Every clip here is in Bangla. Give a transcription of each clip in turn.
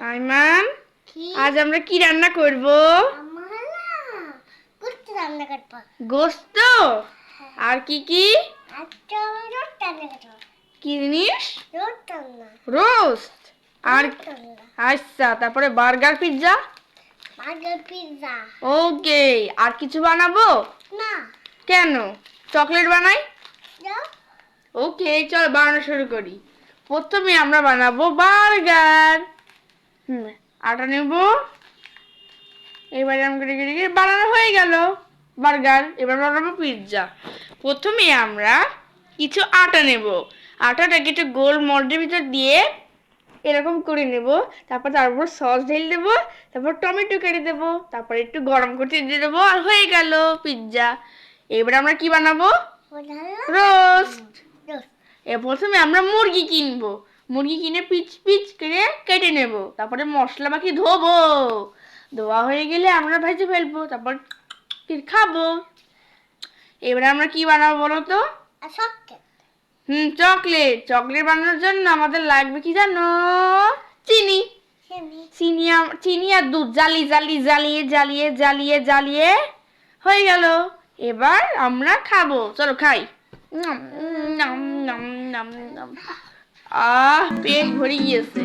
আইমান, আজ আমরা কি রান্না করব? গোস্ত। আর কি কি? কি জিনিস? রোস্ট। আর আচ্ছা, তারপরে বার্গার, পিৎজা। ওকে। আর কিছু বানাবো না? কেন? চকলেট বানাই। ওকে, চল বানানো শুরু করি। প্রথমে আমরা বানাবো বার্গার। আটা নেব। এবারে বানানো হয়ে গেল বার্গার। এবার বানাবো পিৎজা। প্রথমে আমরা কিছু আটা নেব। আটাটাকে একটু গোল মর্ডের ভিতর দিয়ে এরকম করে নেব। তারপর তার উপর সস ঢেলে দেবো। তারপর টমেটো কেটে দেবো। তারপর একটু গরম করতে দিয়ে দেবো, আর হয়ে গেল পিৎজা। এবার আমরা কি বানাবো? রোস্ট। প্রথমে আমরা মুরগি কিনবো। মুরগি কিনে পিচ পিচ করে কেটে নেব। তারপরে মশলা বাকি ধোবো। ধোয়া হয়ে গেলে আমরা ভেজে ফেলবো। তারপর খাবো। এবারে আমরা কি বানাবো বলো তো? চকলেট। চকলেট বানানোর জন্য আমাদের লাগবে কি জানো? চিনি। চিনি আর দুধ জ্বালিয়ে হয়ে গেল। এবার আমরা খাবো। চলো খাই। পেট ভরে গিয়েছে।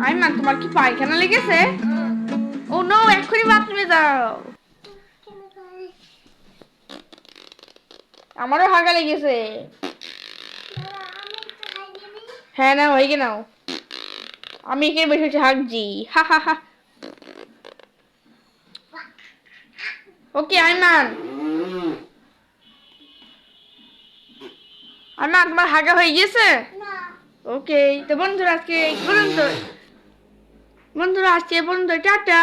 আইমান, তোমার কি পায়খানা লেগেছে? ও নো, এক্ষুনি বাথরুমে যাও। আমারও হাগা লেগেছে। হ্যাঁ, নাও, হয়ে নাও। আমি এখানে বসে বসে হাগছি। হা হা হা। ওকে আইমান, তোমার হাগা হয়ে গেছে? ওকে, তো বন্ধুরা আজকে পর্যন্ত। টাটা।